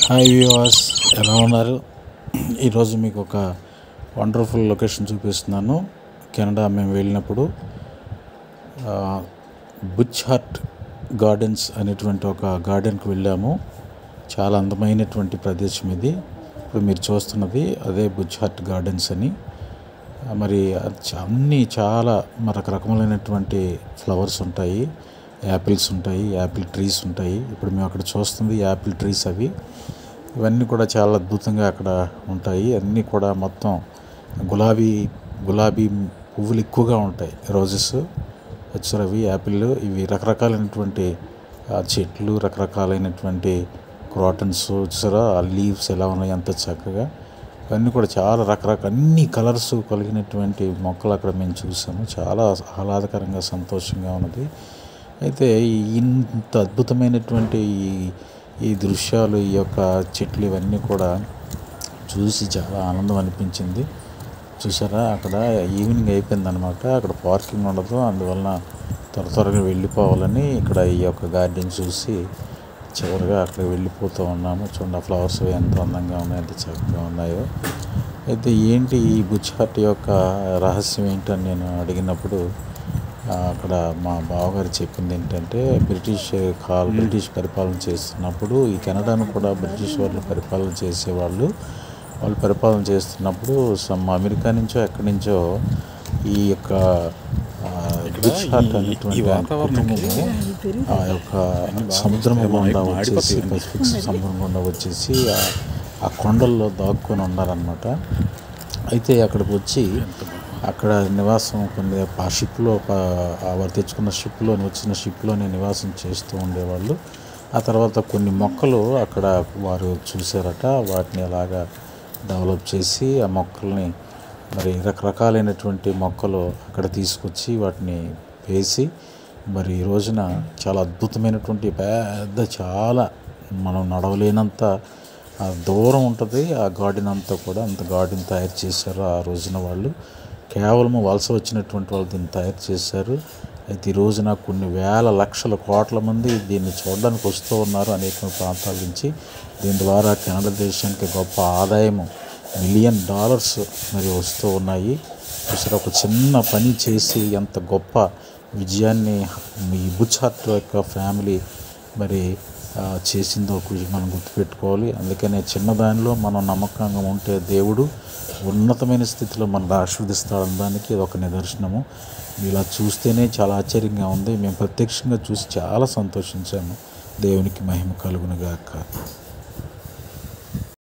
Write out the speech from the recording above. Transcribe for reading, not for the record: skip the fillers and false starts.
Hi viewers, ఎలా ఉన్నారు? ఈరోజు మీకు ఒక వండర్ఫుల్ లొకేషన్ చూపిస్తున్నాను. కెనడా మేము వెళ్ళినప్పుడు బుచ్ హట్ గార్డెన్స్ అనేటువంటి ఒక గార్డెన్కి వెళ్ళాము. చాలా అందమైనటువంటి ప్రదేశం ఇది. ఇప్పుడు మీరు చూస్తున్నది అదే బుచ్ హట్ గార్డెన్స్ అని. మరి అన్నీ చాలా రకరకములైనటువంటి ఫ్లవర్స్ ఉంటాయి, యాపిల్స్ ఉంటాయి, యాపిల్ ట్రీస్ ఉంటాయి. ఇప్పుడు మేము అక్కడ చూస్తుంది యాపిల్ ట్రీస్. ఇవన్నీ కూడా చాలా అద్భుతంగా అక్కడ ఉంటాయి. అన్నీ కూడా మొత్తం గులాబీ పువ్వులు ఎక్కువగా ఉంటాయి. రోజెస్ వచ్చరవి యాపిల్, ఇవి రకరకాలైనటువంటి చెట్లు, రకరకాలైనటువంటి క్రాటన్స్ వచ్చారా, ఆ లీవ్స్ ఎలా ఉన్నాయి అంత చక్కగా. ఇవన్నీ కూడా చాలా అన్ని కలర్స్ కలిగినటువంటి మొక్కలు అక్కడ మేము చూసాము. చాలా ఆహ్లాదకరంగా, సంతోషంగా ఉన్నది. అయితే ఇంత అద్భుతమైనటువంటి ఈ దృశ్యాలు, ఈ యొక్క చెట్లు ఇవన్నీ కూడా చూసి చాలా ఆనందం అనిపించింది. చూసారా, అక్కడ ఈవినింగ్ అయిపోయిందనమాట. అక్కడ పార్కింగ్ ఉండదు, అందువలన త్వరగా వెళ్ళిపోవాలని ఇక్కడ ఈ యొక్క గార్డెన్ చూసి చివరిగా అక్కడ వెళ్ళిపోతూ ఉన్నాము. చూడండి, ఫ్లవర్స్ ఎంత అందంగా ఉన్నాయో, ఎంత చక్కగా ఉన్నాయో. అయితే ఏంటి ఈ బుచ్ హట్ యొక్క రహస్యం ఏంటని నేను అడిగినప్పుడు అక్కడ మా బావగారు చెప్పింది ఏంటంటే, బ్రిటిష్ పరిపాలన చేస్తున్నప్పుడు ఈ కెనడాను కూడా బ్రిటిష్ వాళ్ళు పరిపాలన చేసేవాళ్ళు. వాళ్ళు పరిపాలన చేస్తున్నప్పుడు అమెరికా నుంచో ఎక్కడి నుంచో ఈ యొక్క బుచ్ హట్ అనేటువంటి కుటుంబము ఆ యొక్క సముద్రం గుండా వచ్చేసి, పసిఫిక్ సముద్రం గుండా వచ్చేసి ఆ కొండల్లో దాక్కుని ఉన్నారనమాట. అయితే అక్కడికి వచ్చి అక్కడ నివాసం ఆ షిప్లో, వారు తెచ్చుకున్న వచ్చిన షిప్లోనే నివాసం చేస్తూ ఉండేవాళ్ళు. ఆ తర్వాత కొన్ని మొక్కలు అక్కడ వారు చూసారట. వాటిని అలాగా డెవలప్ చేసి ఆ మొక్కల్ని మరి రకరకాలైనటువంటి మొక్కలు అక్కడ తీసుకొచ్చి వాటిని వేసి మరి ఈ రోజున చాలా అద్భుతమైనటువంటి చాలా మనం నడవలేనంత దూరం ఉంటుంది ఆ గార్డెన్ అంతా కూడా. అంత గార్డెన్ తయారు చేశారు ఆ రోజున వాళ్ళు. కేవలం వలస వచ్చినటువంటి వాళ్ళు దీన్ని తయారు చేశారు. అయితే ఈ రోజున కొన్ని వేల లక్షల కోట్ల మంది దీన్ని చూడడానికి వస్తూ ఉన్నారు అనేక ప్రాంతాల నుంచి. దీని ద్వారా కెనడా దేశానికి గొప్ప ఆదాయము $1 మిలియన్ మరి వస్తూ ఉన్నాయి. అసలు ఒక చిన్న పని చేసి ఎంత గొప్ప విజయాన్ని ఈ బుచ్ హట్ యొక్క ఫ్యామిలీ మరి చేసిందో మనం గుర్తుపెట్టుకోవాలి. అందుకనే చిన్నదానిలో మనం నమ్మకంగా ఉంటే దేవుడు ఉన్నతమైన స్థితిలో మనల్ని ఆశీర్వదిస్తాడని దానికి ఇది ఒక నిదర్శనము. ఇలా చూస్తేనే చాలా ఆశ్చర్యంగా ఉంది. మేము ప్రత్యక్షంగా చూసి చాలా సంతోషించాము. దేవునికి మహిమ కలుగునుగాక.